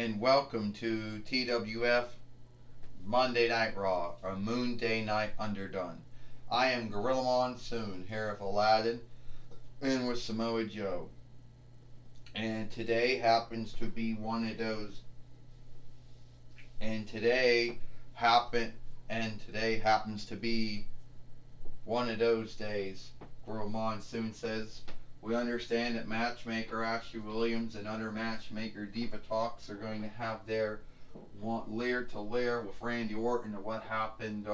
and welcome to TWF Monday Night Raw, a Moon Day Night Underdone. I am Gorilla Monsoon here with Aladdin and with Samoa Joe. And today happens to be one of those and today happens to be one of those days. Gorilla Monsoon says we understand that matchmaker Ashley Williams and other matchmaker Diva Talks are going to have their lair to lair with Randy Orton of what happened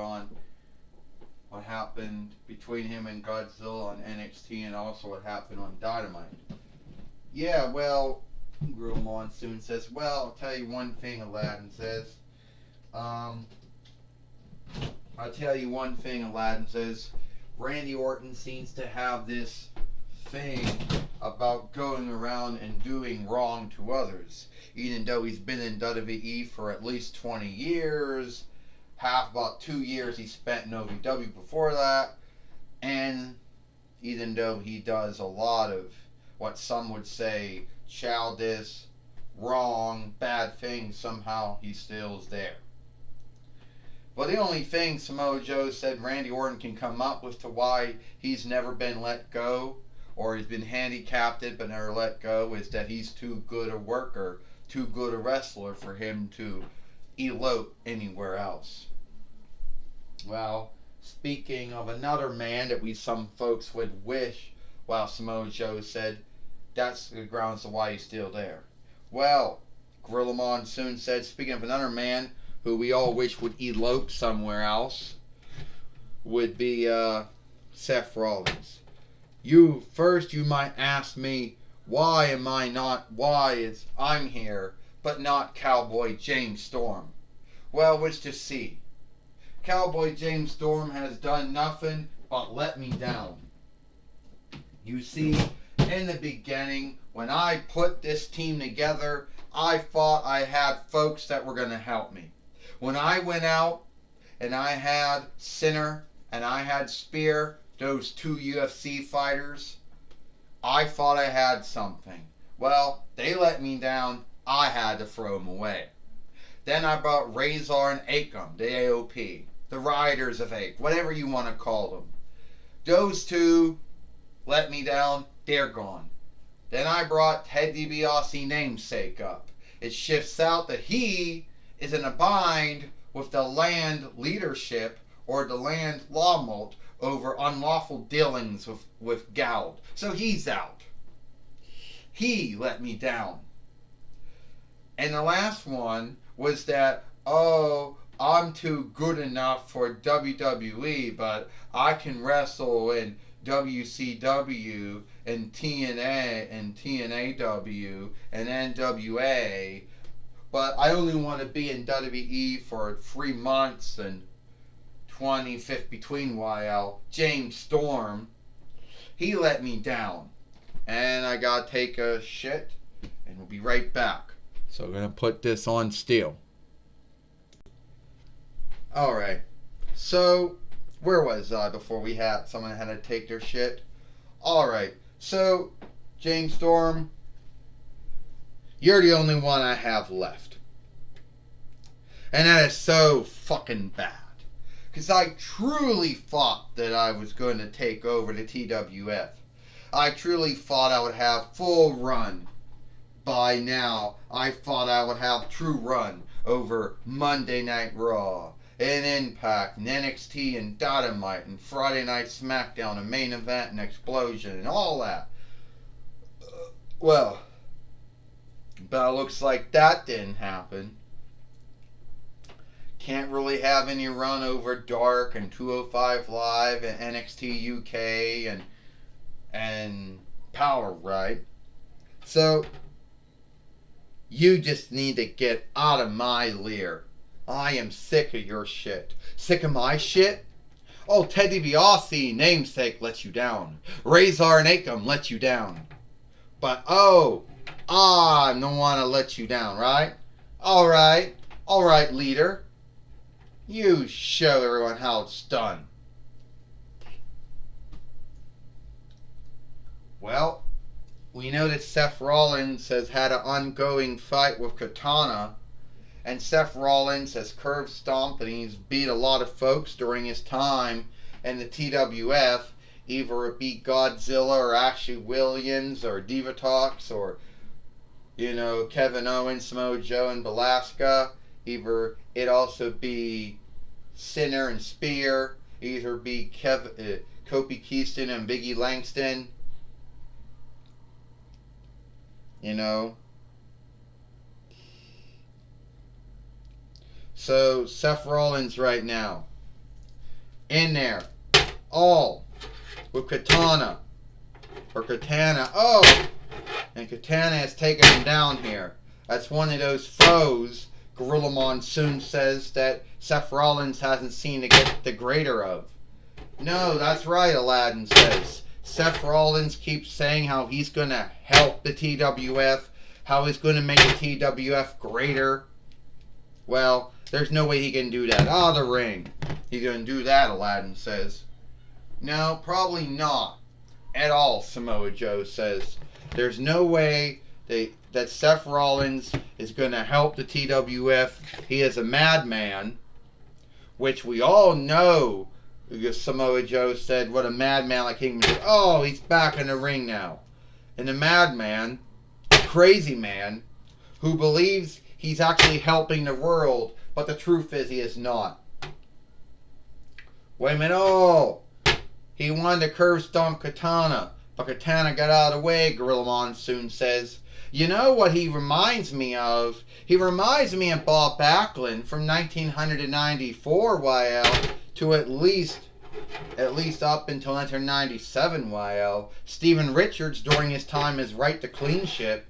between him and Godzilla on NXT and also what happened on Dynamite. Yeah, well, Gorilla Monsoon says, well, I'll tell you one thing, Aladdin says. Randy Orton seems to have this thing about going around and doing wrong to others. Even though he's been in WWE for at least 20 years, about 2 years he spent in OVW before that, and even though he does a lot of what some would say childish, wrong, bad things, somehow he still is there. But the only thing Samoa Joe said Randy Orton can come up with to why he's never been let go, or he's been handicapped but never let go, is that he's too good a worker, too good a wrestler for him to elope anywhere else. Well, speaking of another man that some folks would wish, while Samoa Joe said that's the grounds of why he's still there. Well, Gorilla Monsoon said, speaking of another man who we all wish would elope somewhere else, would be Seth Rollins. You might ask me, why is I'm here, but not Cowboy James Storm? Well, let's just see. Cowboy James Storm has done nothing but let me down. You see, in the beginning, when I put this team together, I thought I had folks that were going to help me. When I went out and I had Sinner and I had Spear, those two UFC fighters, I thought I had something. Well, they let me down. I had to throw them away. Then I brought Razor and Akam, the AOP, the Riders of Ape, whatever you want to call them. Those two let me down. They're gone. Then I brought Ted DiBiase namesake up. It shifts out that he is in a bind with the land leadership or the land lawmult over unlawful dealings with Gald. So he's out. He let me down. And the last one was that, I'm too good enough for WWE, but I can wrestle in WCW and TNA and TNAW and NWA, but I only want to be in WWE for 3 months and 25th between while. James Storm, he let me down. And I gotta take a shit, and we'll be right back. So I'm gonna put this on still. Alright, so where was I before someone had to take their shit? Alright, so James Storm, you're the only one I have left. And that is so fucking bad. Because I truly thought that I was going to take over the TWF. I truly thought I would have full run by now. I thought I would have true run over Monday Night Raw and Impact and NXT and Dynamite and Friday Night SmackDown and Main Event and Explosion and all that. Well, but it looks like that didn't happen. Can't really have any run over Dark and 205 Live and NXT UK and Power, right? So you just need to get out of my lair. I am sick of your shit. Sick of my shit? Oh, Ted DiBiase, namesake, let you down. Razor and Akam let you down. But I don't want to let you down, right? Alright, leader. You show everyone how it's done. Well, we know that Seth Rollins has had an ongoing fight with Katana, and Seth Rollins has curb stomped and he's beat a lot of folks during his time in the TWF. Either it be Godzilla or Ashley Williams or Divatox or, Kevin Owens, Samoa Joe, and Velasquez. Either it also be Sinner and Spear. Either be Kofi Kingston and Biggie Langston. So Seth Rollins right now in there, all with Katana. Oh, and Katana has taken him down here. That's one of those foes Gorilla Monsoon says that Seth Rollins hasn't seen to get the greater of. No, that's right, Aladdin says. Seth Rollins keeps saying how he's going to help the TWF, how he's going to make the TWF greater. Well, there's no way he can do that. The ring. He's going to do that, Aladdin says. No, probably not. At all, Samoa Joe says. There's no way that Seth Rollins is going to help the TWF. He is a madman, which we all know. Samoa Joe said, what a madman like him did. Oh, he's back in the ring now. And the madman, crazy man, who believes he's actually helping the world, but the truth is he is not. Wait a minute. Oh, he wanted to curve stomp Katana, but Katana got out of the way, Gorilla Monsoon says. You know what he reminds me of? He reminds me of Bob Backlund from 1994 YL to at least up until 1997 YL. Steven Richards during his time as Right to Cleanship.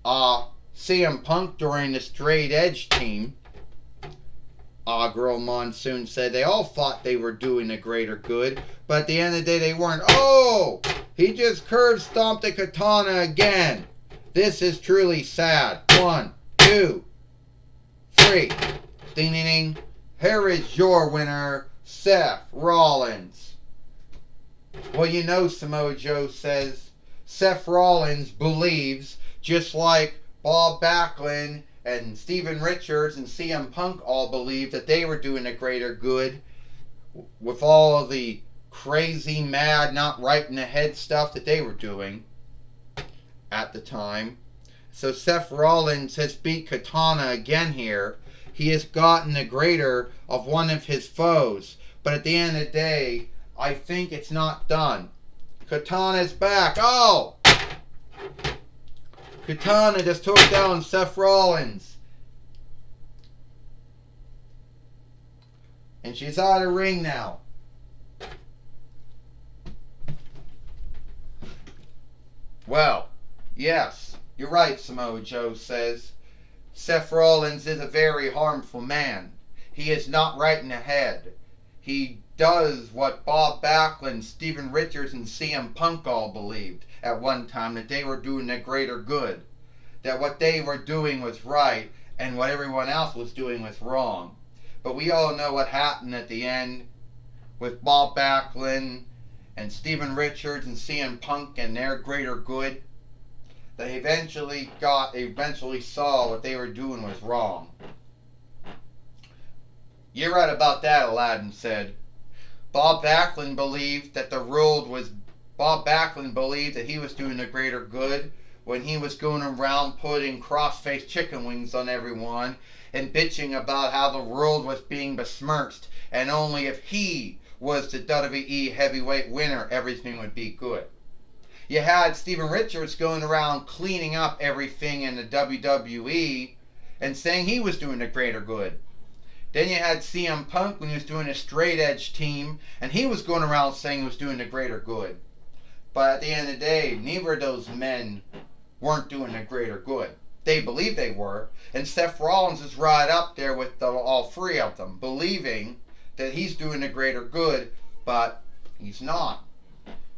CM Punk during the Straight Edge team. Girl Monsoon said they all thought they were doing a greater good, but at the end of the day they weren't. Oh! He just curve stomped the Katana again. This is truly sad. 1, 2, 3. Ding ding ding. Here is your winner, Seth Rollins. Well, Samoa Joe says Seth Rollins believes, just like Bob Backlund and Steven Richards and CM Punk all believed, that they were doing a greater good with all of the crazy, mad, not right in the head stuff that they were doing at the time. So Seth Rollins has beat Katana again here. He has gotten the greater of one of his foes. But at the end of the day, I think it's not done. Katana's back. Oh! Katana just took down Seth Rollins. And she's out of the ring now. Well, yes, you're right, Samoa Joe says. Seth Rollins is a very harmful man. He is not right in the head. He does what Bob Backlund, Steven Richards, and CM Punk all believed at one time, that they were doing a greater good. That what they were doing was right, and what everyone else was doing was wrong. But we all know what happened at the end with Bob Backlund and Steven Richards and CM Punk and their greater good. They eventually saw what they were doing was wrong. You're right about that, Aladdin said. Bob Backlund believed that he was doing the greater good when he was going around putting cross-faced chicken wings on everyone and bitching about how the world was being besmirched, and only if he was the WWE heavyweight winner, everything would be good. You had Steven Richards going around cleaning up everything in the WWE and saying he was doing the greater good. Then you had CM Punk when he was doing a straight edge team, and he was going around saying he was doing the greater good. But at the end of the day, neither of those men weren't doing the greater good. They believed they were, and Seth Rollins is right up there with all three of them, believing that he's doing the greater good, but he's not.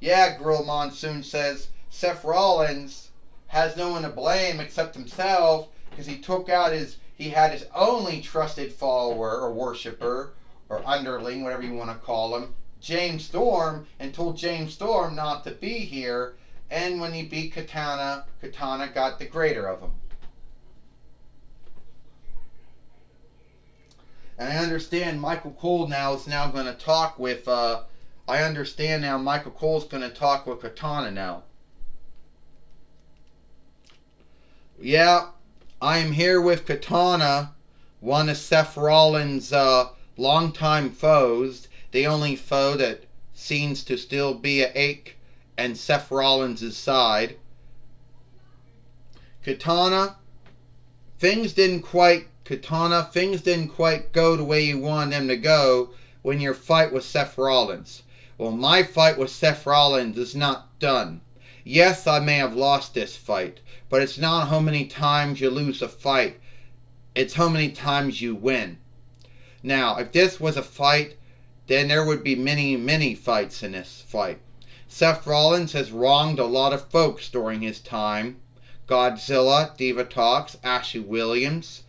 Yeah, Gorilla Monsoon says Seth Rollins has no one to blame except himself, because he had his only trusted follower or worshiper or underling, whatever you want to call him, James Storm, and told James Storm not to be here. And when he beat Katana, Katana got the greater of him. And I understand Michael Cole now is now going to talk with, I understand now Michael Cole's going to talk with Katana now. Yeah, I am here with Katana, one of Seth Rollins' longtime foes, the only foe that seems to still be a ache and Seth Rollins' side. Katana, things didn't quite go the way you wanted them to go when your fight with Seth Rollins. Well, my fight with Seth Rollins is not done. Yes, I may have lost this fight, but it's not how many times you lose a fight. It's how many times you win. Now, if this was a fight, then there would be many, many fights in this fight. Seth Rollins has wronged a lot of folks during his time. Godzilla, Diva Talks, Ashley Williams,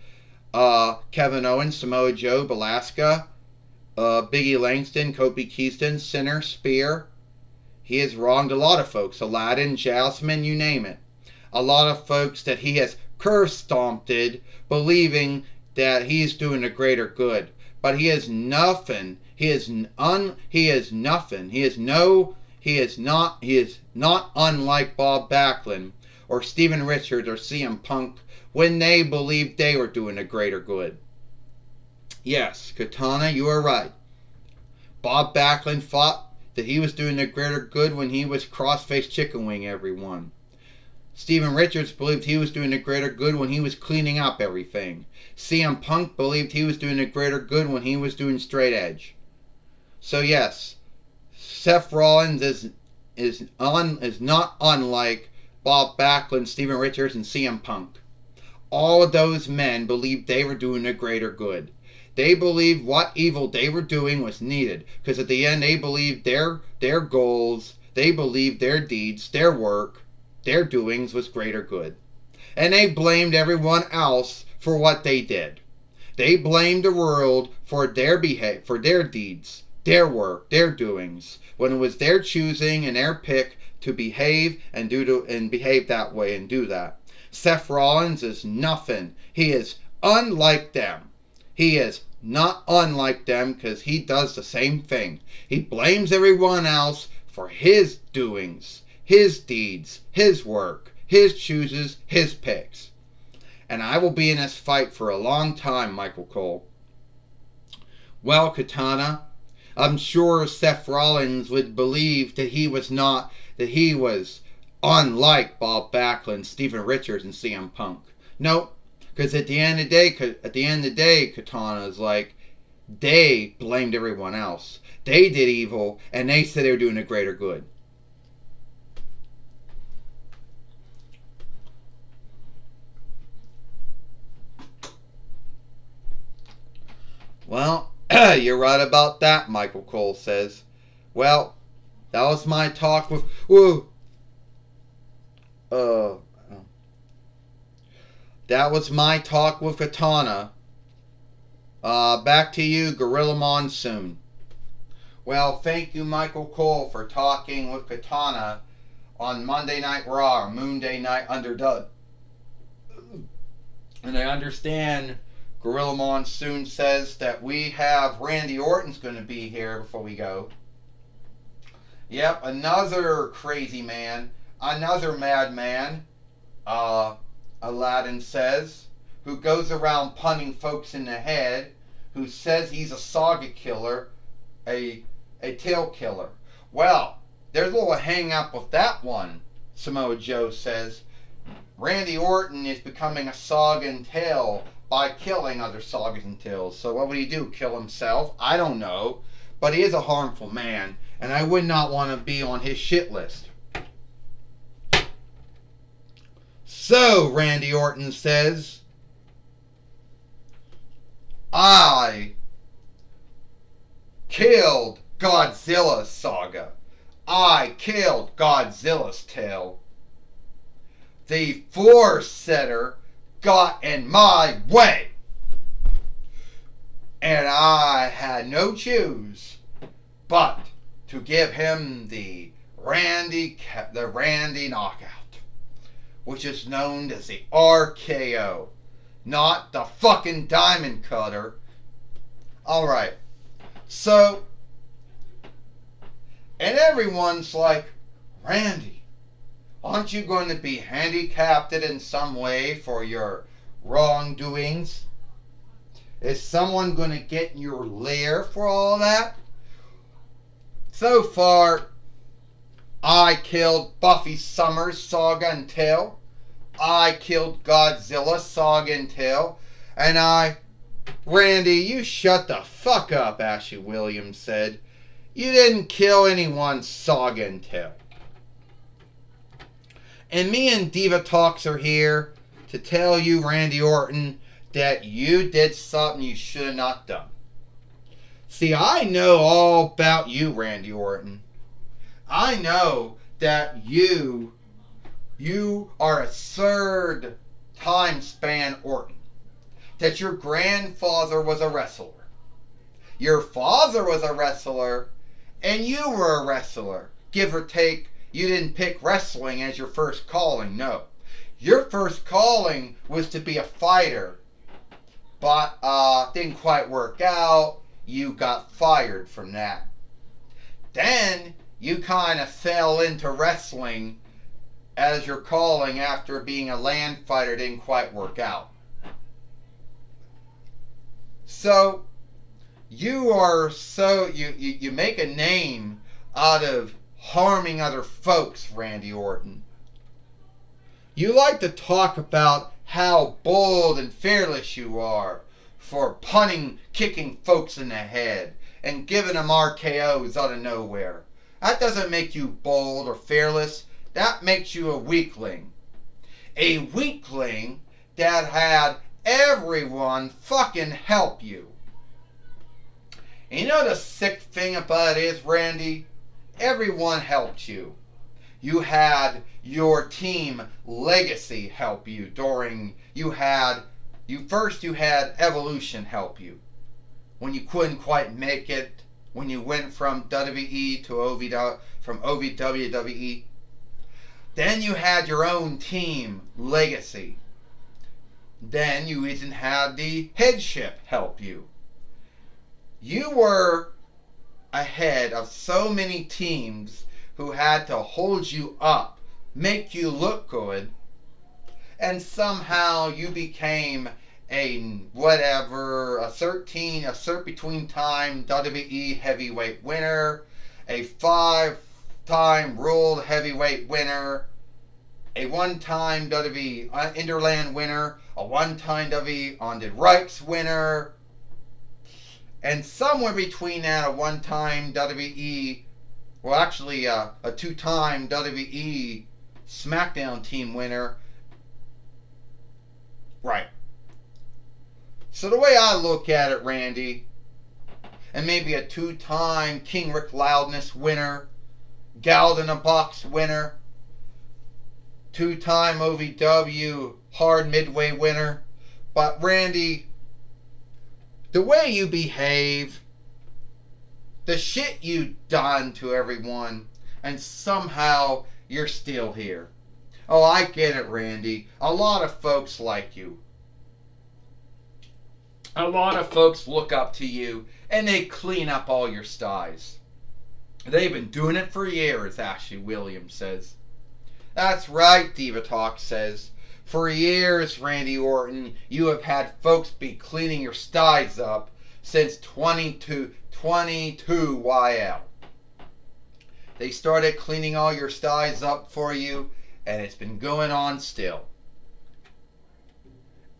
Kevin Owens, Samoa Joe, Belasca, Biggie Langston, Kofi Kingston, Sinner, Spear. He has wronged a lot of folks. Aladdin, Jasmine, you name it. A lot of folks that he has curve stomped, believing that he's doing a greater good. But he is nothing. He is nothing. He is not unlike Bob Backlund or Steven Richards or CM Punk when they believed they were doing a greater good. Yes, Katana, you are right. Bob Backlund thought that he was doing a greater good when he was cross-faced chicken wing everyone. Steven Richards believed he was doing a greater good when he was cleaning up everything. CM Punk believed he was doing a greater good when he was doing straight edge. So yes, Seth Rollins is not unlike Bob Backlund, Steven Richards, and CM Punk. All of those men believed they were doing a greater good. They believed what evil they were doing was needed, because at the end they believed their goals, they believed their deeds, their work, their doings was greater good. And they blamed everyone else for what they did. They blamed the world for their deeds, their work, their doings, when it was their choosing and their pick to behave and behave that way and do that. Seth Rollins is nothing. He is unlike them. He is not unlike them because he does the same thing. He blames everyone else for his doings, his deeds, his work, his chooses, his picks. And I will be in this fight for a long time, Michael Cole. Well, Katana, I'm sure Seth Rollins would believe that he was unlike Bob Backlund, Steven Richards, and CM Punk. Nope. Because at the end of the day, Katana is like, they blamed everyone else. They did evil, and they said they were doing a greater good. Well, you're right about that, Michael Cole says. Well, that was my talk with... that was my talk with Katana. Back to you, Gorilla Monsoon. Well, thank you, Michael Cole, for talking with Katana on Monday Night Raw, or Moonday Night Underdog. And I understand Gorilla Monsoon says that we have Randy Orton's going to be here before we go. Yep, another crazy man, another madman, Aladdin says, who goes around punting folks in the head, who says he's a saga killer, a tail killer. Well, there's a little hang up with that one, Samoa Joe says. Randy Orton is becoming a saga and tail by killing other sagas and tails. So what would he do? Kill himself? I don't know. But he is a harmful man, and I would not want to be on his shit list. So, Randy Orton says, I killed Godzilla's saga. I killed Godzilla's tail. The Force Setter got in my way. And I had no choice but to give him the the Randy Knockout, which is known as the RKO, not the fucking Diamond Cutter. Alright, so, and everyone's like, Randy, aren't you going to be handicapped in some way for your wrongdoings? Is someone going to get in your lair for all that? So far, I killed Buffy Summers, Saga and Tail. I killed Godzilla, Saga and Tail. And Randy, you shut the fuck up, Ashley Williams said. You didn't kill anyone, Saga and Tail. And me and Diva Talks are here to tell you, Randy Orton, that you did something you should have not done. See, I know all about you, Randy Orton. I know that you are a third time span Orton. That your grandfather was a wrestler. Your father was a wrestler, and you were a wrestler. Give or take, you didn't pick wrestling as your first calling, no. Your first calling was to be a fighter, but didn't quite work out. You got fired from that. Then you kind of fell into wrestling as your calling after being a land fighter didn't quite work out. So you make a name out of harming other folks, Randy Orton. You like to talk about how bold and fearless you are for kicking folks in the head and giving them RKOs out of nowhere. That doesn't make you bold or fearless. That makes you a weakling. A weakling that had everyone fucking help you. And you know the sick thing about it is, Randy? Everyone helped you. You had your team Legacy help you during, you had Evolution help you. When you couldn't quite make it, when you went from WWE to OVW, from OVW to WWE. Then you had your own team, Legacy. Then you even had the Headship help you. You were ahead of so many teams who had to hold you up, make you look good, and somehow you became a 13-between-time WWE heavyweight winner, a 5-time World Heavyweight winner, a 1-time WWE Interland winner, a 1-time WWE On the Rights winner, and somewhere between that, a 1-time WWE, well actually a 2-time WWE SmackDown team winner. Right. So the way I look at it, Randy, and maybe a 2-time King Rick Loudness winner, Galled in a Box winner, 2-time OVW Hard Midway winner. But Randy, the way you behave, the shit you done to everyone, and somehow you're still here. Oh, I get it, Randy. A lot of folks like you. A lot of folks look up to you, and they clean up all your sties. They've been doing it for years, Ashley Williams says. That's right, Diva Talk says. For years, Randy Orton, you have had folks be cleaning your sties up since 22 YL. They started cleaning all your sties up for you, and it's been going on still.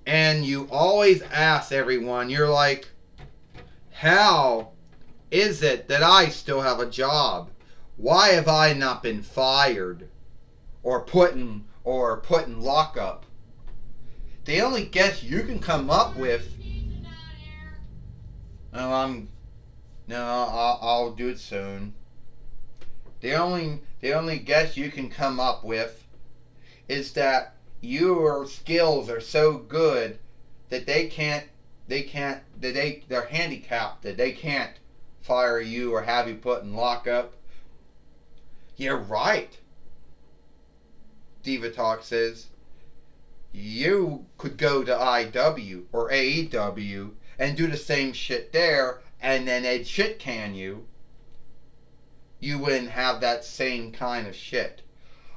And you always ask everyone, you're like, how is it that I still have a job? Why have I not been fired or put in lockup? The only guess you can come up with, I'll do it soon. The only guess you can come up with is that your skills are so good that they're handicapped, that they can't fire you or have you put in lockup. You're right, Diva Talk says. You could go to IW or AEW and do the same shit there, and then they'd shit can you. You wouldn't have that same kind of shit.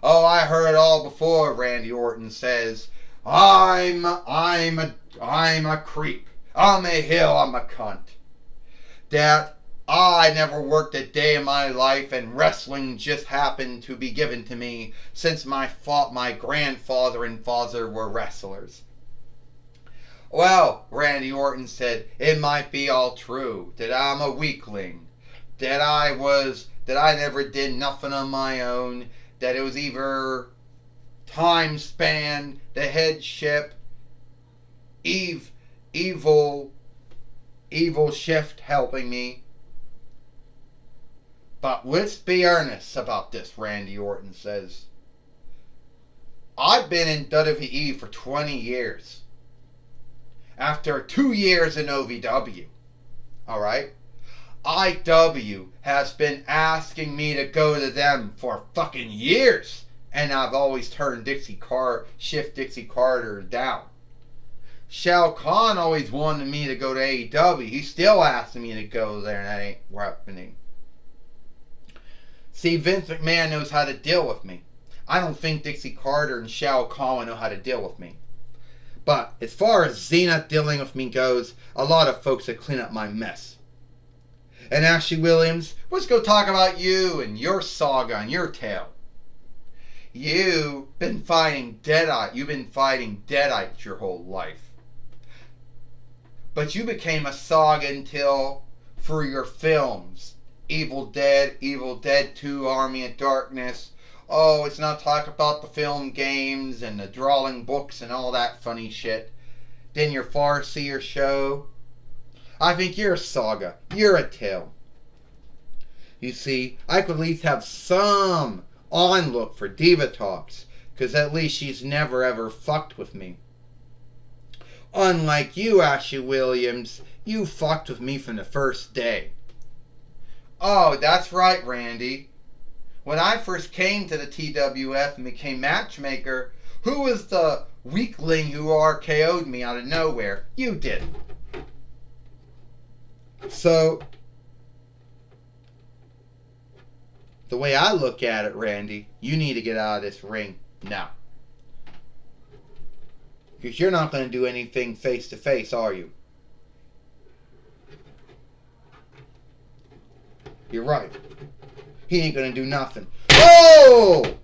Oh, I heard it all before, Randy Orton says. I'm a creep. I'm a hill, I'm a cunt. That I never worked a day in my life, and wrestling just happened to be given to me since my grandfather and father were wrestlers. Well, Randy Orton said, it might be all true, that I'm a weakling, that I never did nothing on my own, that it was either time span, the headship, evil shift helping me. But let's be earnest about this, Randy Orton says. I've been in WWE for 20 years. After 2 years in OVW. Alright? IW has been asking me to go to them for fucking years. And I've always turned Dixie Carter down. Shao Kahn always wanted me to go to AEW. He's still asking me to go there, and that ain't happening. See, Vince McMahon knows how to deal with me. I don't think Dixie Carter and Shao Kahn know how to deal with me. But as far as Xena dealing with me goes, a lot of folks that clean up my mess. And Ashley Williams, let's go talk about you and your saga and your tale. You've been fighting Deadite. You've been fighting Deadite your whole life. But you became a saga until, for your films, Evil Dead 2, Army of Darkness. Oh, it's not talk about the film games and the drawing books and all that funny shit. Then your Farseer show. I think you're a saga. You're a tale. You see, I could at least have some onlook for Diva Talks, because at least she's never ever fucked with me. Unlike you, Ashley Williams, you fucked with me from the first day. Oh, that's right, Randy. When I first came to the TWF and became matchmaker, who was the weakling who RKO'd me out of nowhere? You did. So, the way I look at it, Randy, you need to get out of this ring now. Because you're not going to do anything face to face, are you? You're right. He ain't going to do nothing. Oh!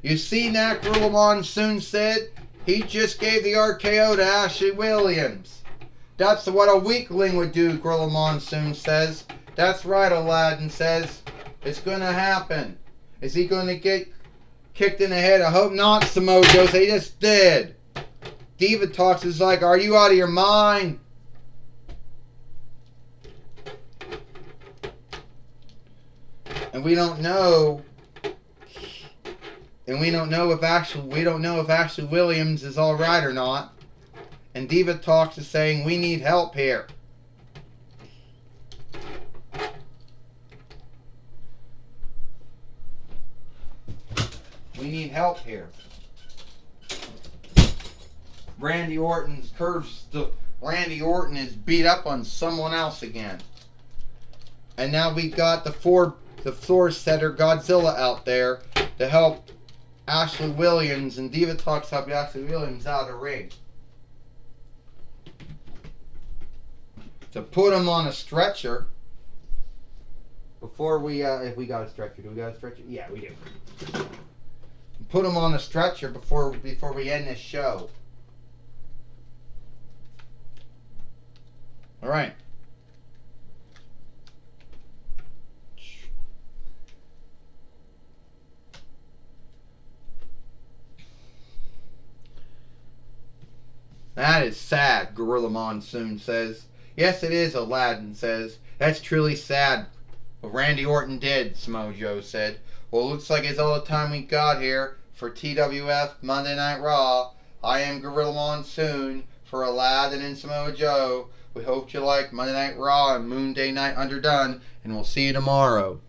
You seen that, Gorilla Monsoon said? He just gave the RKO to Ashley Williams. That's what a weakling would do, Gorilla Monsoon says. That's right, Aladdin says. It's going to happen. Is he going to get kicked in the head? I hope not, Samoa Joe. He just did. Diva Talks is like, are you out of your mind? And we don't know. And we don't know if Ashley Williams is all right or not. And Diva Talks is saying we need help here. We need help here. Randy Orton is beat up on someone else again. And now we got the floor setter Godzilla out there to help Ashley Williams, and Diva Talks help Ashley Williams out of the ring. To put him on a stretcher before we, if we got a stretcher, do we got a stretcher? Yeah, we do. Put him on a stretcher before we end this show. All right. That is sad, Gorilla Monsoon says. Yes, it is, Aladdin says. That's truly sad. What Randy Orton did, Samoa Joe said. Well, it looks like it's all the time we got here for TWF Monday Night Raw. I am Gorilla Monsoon for Aladdin and Samoa Joe. We hope you liked Monday Night Raw and Moon Day Night Underdone, and we'll see you tomorrow.